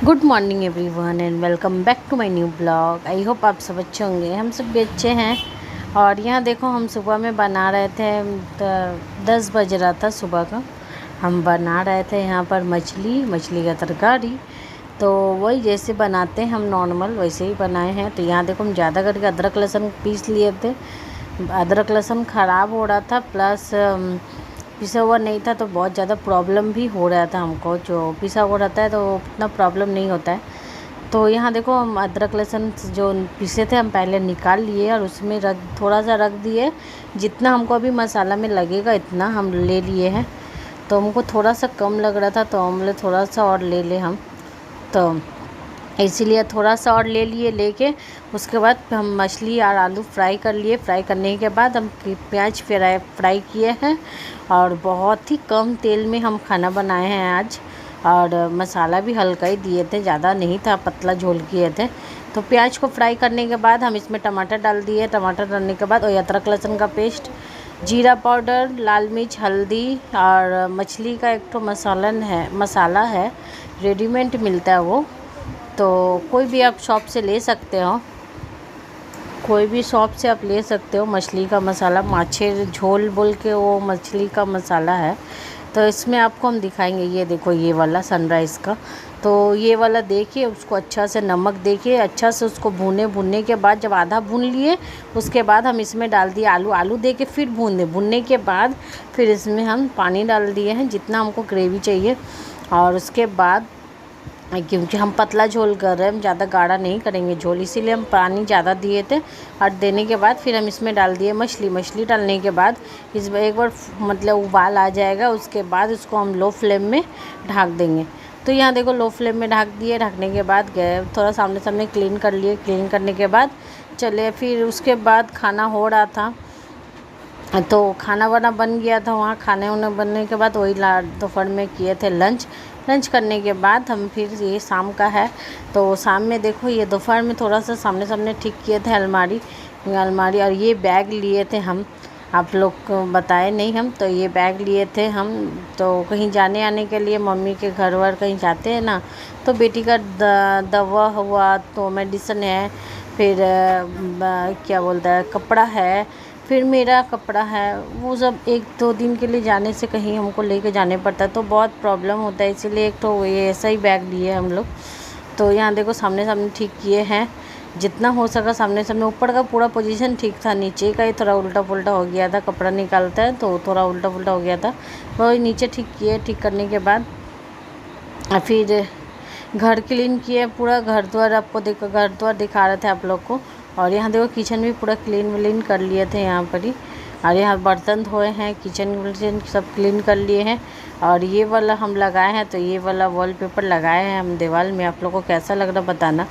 Good morning everyone and welcome back to my new blog. I hope आप सब अच्छे होंगे। हम सब भी अच्छे हैं। और यहाँ देखो, हम सुबह में बना रहे थे, तो 10 बज रहा था सुबह का। हम बना रहे थे यहाँ पर मछली का तरकारी। तो वही जैसे बनाते हैं हम नॉर्मल, वैसे ही बनाए हैं। तो यहाँ देखो, हम ज़्यादा करके अदरक लहसुन पीस लिए थे। अदरक लहसुन ख़राब हो रहा था, प्लस पिसा हुआ नहीं था, तो बहुत ज़्यादा प्रॉब्लम भी हो रहा था हमको। जो पिसा हुआ रहता है तो उतना प्रॉब्लम नहीं होता है। तो यहाँ देखो, हम अदरक लहसुन जो पीसे थे हम पहले निकाल लिए और उसमें थोड़ा सा रख दिए। जितना हमको अभी मसाला में लगेगा इतना हम ले लिए हैं। तो हमको थोड़ा सा कम लग रहा था, तो हम बोले थोड़ा सा और ले ले हम। तो इसीलिए थोड़ा सा और ले लिए। लेके उसके बाद हम मछली और आलू फ्राई कर लिए। फ्राई करने के बाद हम प्याज फ्राई किए हैं। और बहुत ही कम तेल में हम खाना बनाए हैं आज। और मसाला भी हल्का ही दिए थे, ज़्यादा नहीं था, पतला झोल किए थे। तो प्याज को फ्राई करने के बाद हम इसमें टमाटर डाल दिए। टमाटर डालने के बाद और अदरक लहसुन का पेस्ट, जीरा पाउडर, लाल मिर्च, हल्दी और मछली का एक तो मसाला है, रेडीमेड मिलता है वो। तो कोई भी आप शॉप से ले सकते हो, कोई भी शॉप से आप ले सकते हो। मछली का मसाला, माछे झोल बोल के वो मछली का मसाला है। तो इसमें आपको हम दिखाएंगे, ये देखो ये वाला सनराइज़ का। तो ये वाला देखिए, उसको अच्छा से नमक देखिए, अच्छा से उसको भुनने के बाद जब आधा भून लिए उसके बाद हम इसमें डाल दिए आलू दे के फिर भूनने के बाद फिर इसमें हम पानी डाल दिए हैं जितना हमको ग्रेवी चाहिए। और उसके बाद क्योंकि हम पतला झोल कर रहे हैं, हम ज़्यादा गाढ़ा नहीं करेंगे झोल, इसीलिए हम पानी ज़्यादा दिए थे। और देने के बाद फिर हम इसमें डाल दिए मछली डालने के बाद एक बार मतलब उबाल आ जाएगा, उसके बाद उसको हम लो फ्लेम में ढक देंगे। तो यहाँ देखो, लो फ्लेम में ढक दिए। ढकने के बाद गए थोड़ा सामने क्लीन कर लिए। क्लीन करने के बाद चले, फिर उसके बाद खाना हो रहा था। तो खाना वाना बन गया था वहाँ। खाने वाने बनने के बाद वही दोपहर में किए थे लंच करने के बाद हम फिर, ये शाम का है तो शाम में देखो, ये दोपहर में थोड़ा सा सामने ठीक किए थे अलमारी। और ये बैग लिए थे हम, आप लोग को बताए नहीं हम। तो ये बैग लिए थे हम, तो कहीं जाने आने के लिए, मम्मी के घर वर कहीं जाते हैं ना, तो बेटी का दवा हुआ तो मेडिसिन है, फिर क्या बोलता है, कपड़ा है, फिर मेरा कपड़ा है, वो सब 1-2 दिन के लिए जाने से कहीं हमको लेके जाने पड़ता है तो बहुत प्रॉब्लम होता है। इसीलिए एक तो ये ऐसा ही बैग लिए हम लोग। तो यहाँ देखो, सामने ठीक किए हैं जितना हो सका सामने। ऊपर का पूरा पोजीशन ठीक था, नीचे का ही थोड़ा उल्टा पुल्टा हो गया था, कपड़ा निकालता है तो थोड़ा उल्टा पुल्टा हो गया था। वही नीचे ठीक किए। ठीक करने के बाद फिर घर क्लीन किए, पूरा घर द्वार आपको देखो, घर द्वार दिखा रहे थे आप लोग को। और यहाँ देखो, किचन भी पूरा क्लीन व्लीन कर लिए थे यहाँ पर ही। और यहाँ बर्तन धोए हैं, किचन विचन सब क्लीन कर लिए हैं। और ये वाला हम लगाए हैं, तो ये वाला वॉलपेपर लगाए हैं हम दीवार में। आप लोग को कैसा लग रहा बताना।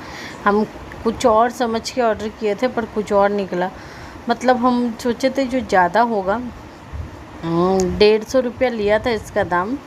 हम कुछ और समझ के ऑर्डर किए थे पर कुछ और निकला। मतलब हम सोचे थे जो ज़्यादा होगा, 150 लिया था इसका दाम।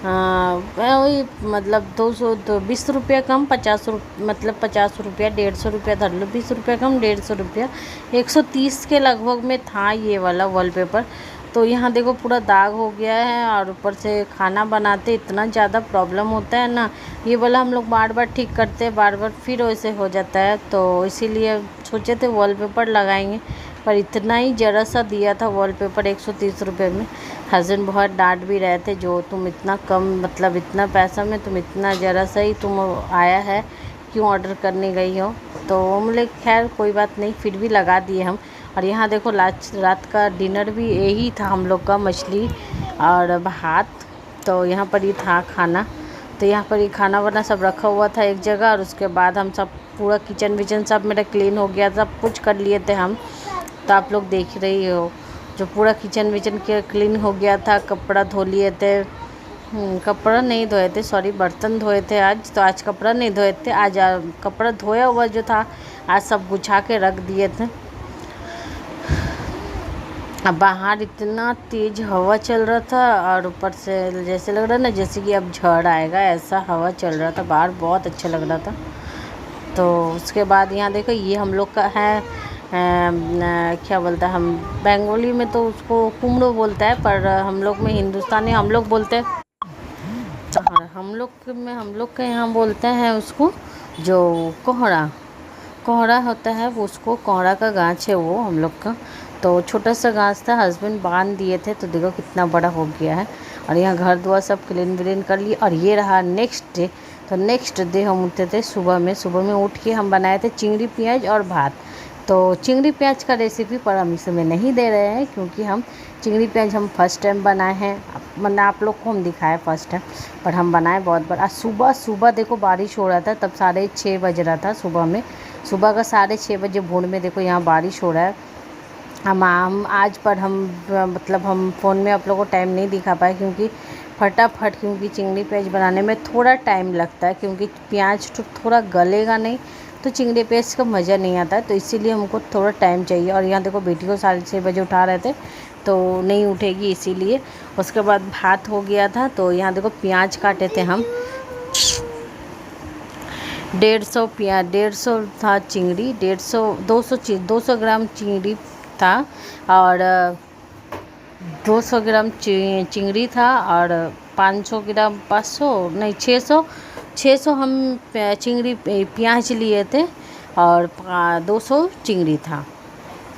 वही मतलब 220 रुपया कम, 50 मतलब 50 रुपया, 150 रुपया धर लो, 20 रुपया कम, 150 रुपया, 130 के लगभग में था ये वाला वॉलपेपर। तो यहाँ देखो, पूरा दाग हो गया है। और ऊपर से खाना बनाते इतना ज़्यादा प्रॉब्लम होता है ना, ये वाला हम लोग बार बार ठीक करते हैं, बार बार फिर वैसे हो जाता है। तो इसीलिए सोचे थे वॉलपेपर लगाएंगे, पर इतना ही ज़रा सा दिया था वॉलपेपर 130 रुपये में। हस्बैंड बहुत डांट भी रहे थे, जो तुम इतना कम, मतलब इतना पैसा में तुम इतना ज़रा सा ही तुम आया है, क्यों ऑर्डर करने गई हो। तो बोले खैर कोई बात नहीं, फिर भी लगा दिए हम। और यहाँ देखो, रात का डिनर भी यही था हम लोग का, मछली और भात। तो यहाँ पर ही था खाना। तो यहाँ पर ही खाना वाना सब रखा हुआ था एक जगह। और उसके बाद हम सब पूरा किचन विचन सब मेरा क्लीन हो गया, सब कुछ कर लिए थे हम। तो आप लोग देख रही हो, जो पूरा किचन विचन के क्लीन हो गया था। कपड़ा धो लिए थे, कपड़ा नहीं धोए थे, सॉरी, बर्तन धोए थे आज। तो आज कपड़ा नहीं धोए थे, आज कपड़ा धोया हुआ जो था आज सब गुछा के रख दिए थे। अब बाहर इतना तेज़ हवा चल रहा था, और ऊपर से जैसे लग रहा ना जैसे कि अब झड़ आएगा, ऐसा हवा चल रहा था बाहर, बहुत अच्छा लग रहा था। तो उसके बाद यहाँ देखो, ये हम लोग का है क्या बोलता है, हम बंगाली में तो उसको कुमड़ो बोलता है, पर हम लोग में हिंदुस्तानी हम लोग बोलते हैं, हम लोग के यहाँ बोलते हैं उसको जो कोहड़ा कोहड़ा होता है, वो उसको कोहड़ा का गाछ है वो हम लोग का। तो छोटा सा गाछ था, हस्बैंड बांध दिए थे, तो देखो कितना बड़ा हो गया है। और यहाँ घर द्वार सब क्लीन व्लीन कर लिए। और ये रहा नेक्स्ट डे। तो नेक्स्ट डे हम उठे थे सुबह में उठ के हम बनाए थे चिंगड़ी प्याज और भात। तो चिंगड़ी प्याज का रेसिपी पर हम इसमें नहीं दे रहे हैं, क्योंकि हम चिंगड़ी प्याज हम फर्स्ट टाइम बनाए हैं, मतलब आप लोग को हम दिखाए फर्स्ट टाइम, पर हम बनाए बहुत बार। आज सुबह देखो बारिश हो रहा था, तब 6:30 बज रहा था सुबह का 6:30 बजे भोर में देखो यहाँ बारिश हो रहा है। हम आज पर हम मतलब हम फ़ोन में आप लोगों को टाइम नहीं दिखा पाए, क्योंकि फटाफट, क्योंकि चिंगड़ी प्याज बनाने में थोड़ा टाइम लगता है, क्योंकि प्याज तो थोड़ा गलेगा नहीं तो चिंगड़ी प्याज का मज़ा नहीं आता है, तो इसीलिए हमको थोड़ा टाइम चाहिए। और यहाँ देखो बेटी को 6:30 बजे उठा रहे थे, तो नहीं उठेगी इसीलिए। उसके बाद भात हो गया था। तो यहाँ देखो प्याज काटे थे हम 150 था चिंगड़ी, 200 ग्राम चिंगड़ी था। और 200 ग्राम चिंगड़ी था। और 500 ग्राम 500 नहीं 600 हम चिंगड़ी प्याज लिए थे। और 200 चिंगड़ी था,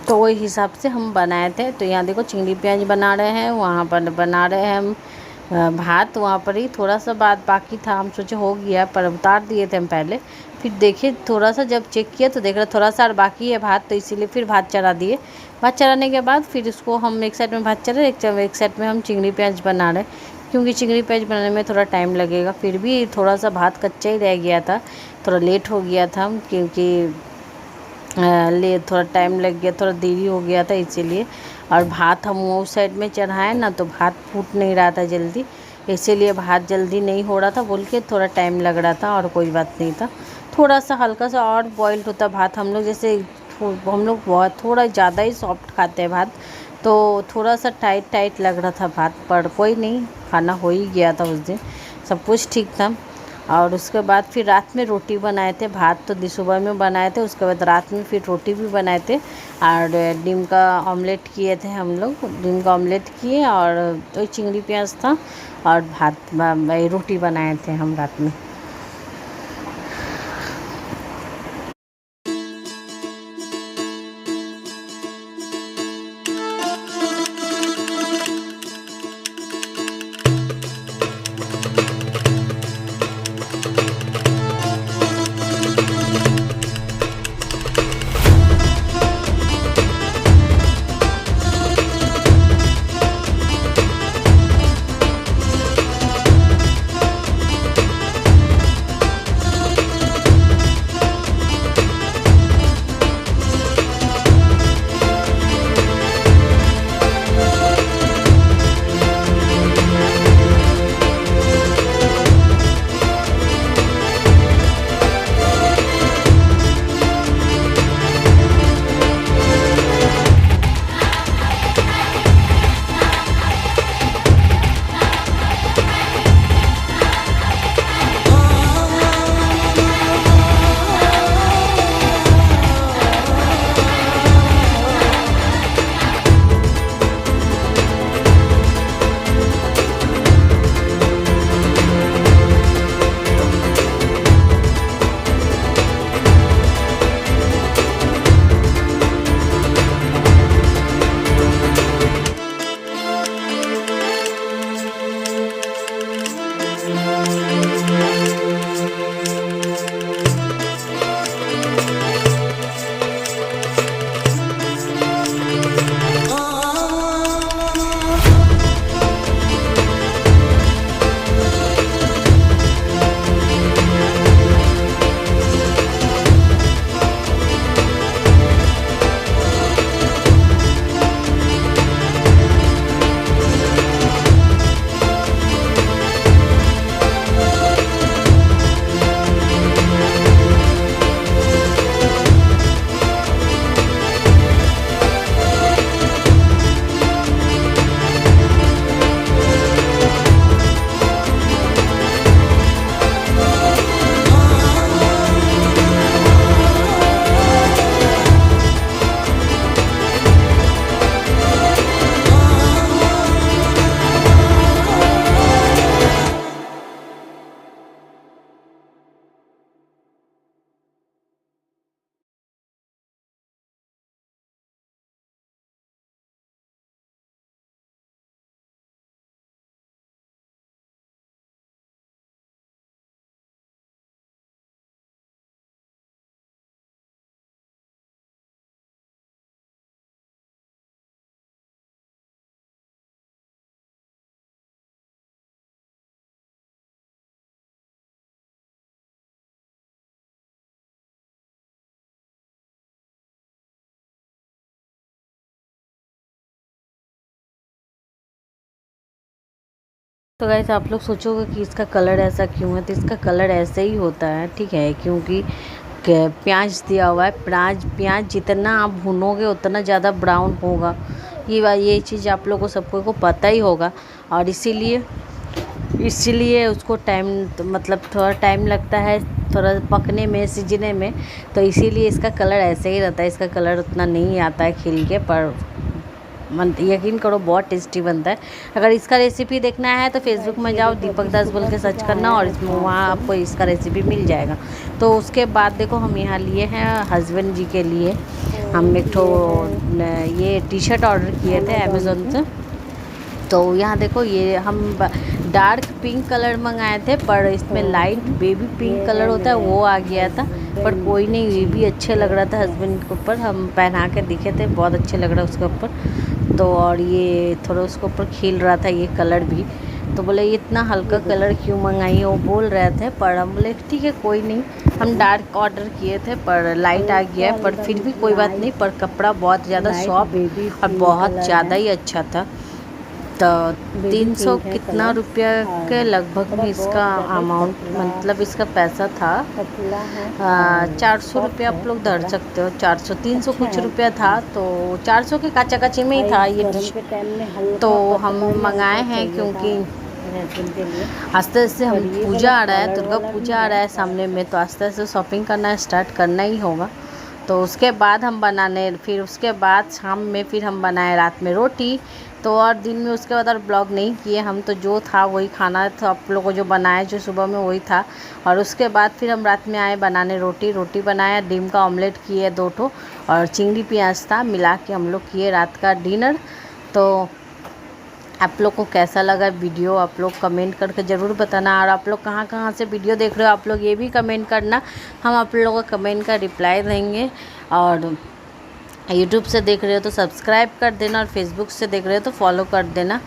तो वही हिसाब से हम बनाए थे। तो यहाँ देखो चिंगड़ी प्याज बना रहे हैं, वहाँ पर बना रहे हैं हम भात। वहाँ पर ही थोड़ा सा बात बाकी था, हम सोचे हो गया, पर उतार दिए थे हम पहले। फिर देखे थोड़ा सा जब चेक किया तो देख रहा थोड़ा सा और बाकी है भात, तो इसीलिए फिर भात चढ़ा दिए। भात चढ़ाने के बाद फिर उसको हम एक साइड में भात चढ़ा, एक साइड में हम चिंगड़ी प्याज बना रहे, क्योंकि चिंगड़ी प्याज बनाने में थोड़ा टाइम लगेगा। फिर भी थोड़ा सा भात कच्चा ही रह गया था, थोड़ा लेट हो गया था, क्योंकि थोड़ा टाइम लग गया, थोड़ा देरी हो गया था इसीलिए। और भात हम उस साइड में चढ़ाए ना, तो भात फूट नहीं रहा था जल्दी, इसीलिए भात जल्दी नहीं हो रहा था बोल के थोड़ा टाइम लग रहा था, और कोई बात नहीं था। थोड़ा सा हल्का सा और बॉइल्ड होता भात, हम लोग जैसे हम लोग बहुत थोड़ा ज़्यादा ही सॉफ्ट खाते हैं भात, तो थोड़ा सा टाइट लग रहा था भात, पर कोई नहीं, खाना हो ही गया था उस दिन, सब कुछ ठीक था। और उसके बाद फिर रात में रोटी बनाए थे। भात तो सुबह में बनाए थे, उसके बाद रात में फिर रोटी भी बनाए थे। और डिम का ऑमलेट किए थे हम लोग, डिम का ऑमलेट किए, और तो चिंगड़ी प्याज था, और भात रोटी बनाए थे हम रात में। तो गाइस आप लोग सोचोगे कि इसका कलर ऐसा क्यों है, तो इसका कलर ऐसे ही होता है, ठीक है, क्योंकि प्याज दिया हुआ है। प्याज जितना आप भूनोगे उतना ज़्यादा ब्राउन होगा। ये चीज़ आप लोगों को सबको को पता ही होगा, और इसीलिए उसको मतलब थोड़ा टाइम लगता है थोड़ा पकने में, सिजने में। तो इसीलिए इसका कलर ऐसे ही रहता है, इसका कलर उतना नहीं आता है खिल के, पर यकीन करो बहुत टेस्टी बनता है। अगर इसका रेसिपी देखना है तो फेसबुक में जाओ, दीपक दास बोल के सर्च करना, और इसमें वहाँ आपको इसका रेसिपी मिल जाएगा। तो उसके बाद देखो हम यहाँ लिए हैं हस्बैंड जी के लिए, हम एक ये टी शर्ट ऑर्डर किए थे अमेज़ोन से। तो यहाँ देखो ये हम डार्क पिंक कलर मंगाए थे, पर इसमें लाइट बेबी पिंक कलर होता है वो आ गया था। पर कोई नहीं, ये भी अच्छे लग रहा था हस्बैंड के ऊपर, हम पहना के दिखे थे, बहुत अच्छे लग रहा है उसके ऊपर। तो और ये थोड़ा उसके ऊपर खिल रहा था ये कलर भी। तो बोले इतना हल्का कलर क्यों मंगाई है, वो बोल रहे थे। पर हम बोले ठीक है कोई नहीं, हम डार्क ऑर्डर किए थे पर लाइट आ गया है, पर फिर भी कोई बात नहीं। पर कपड़ा बहुत ज़्यादा सॉफ्ट और बहुत ज़्यादा ही अच्छा था। तो 300 कितना रुपया के लगभग में इसका अमाउंट, मतलब इसका पैसा था 400 रुपया, आप लोग धर सकते हो 400 300 कुछ रुपया था। तो 400 के काचा काची में ही था ये डिश। तो हम मंगाए हैं क्योंकि आस्ते आस्ते हम पूजा आ रहा है, दुर्गा पूजा आ रहा है सामने में, तो आस्ते आस्ते शॉपिंग करना स्टार्ट करना ही होगा। तो उसके बाद हम फिर उसके बाद शाम में फिर हम बनाए रात में रोटी। तो और दिन में उसके बाद और ब्लॉग नहीं किए हम, तो जो था वही खाना था आप लोगों को जो बनाया जो सुबह में वही था। और उसके बाद फिर हम रात में आए बनाने रोटी बनाया, डिम का ऑमलेट किए 2 ठो, और चिंगड़ी प्याज था, मिला के हम लोग किए रात का डिनर। तो आप लोग को कैसा लगा वीडियो आप लोग कमेंट करके ज़रूर बताना, और आप लोग कहाँ कहाँ से वीडियो देख रहे हो आप लोग ये भी कमेंट करना, हम आप लोगों का कमेंट का रिप्लाई देंगे। और यूट्यूब से देख रहे हो तो सब्सक्राइब कर देना, और फेसबुक से देख रहे हो तो फॉलो कर देना।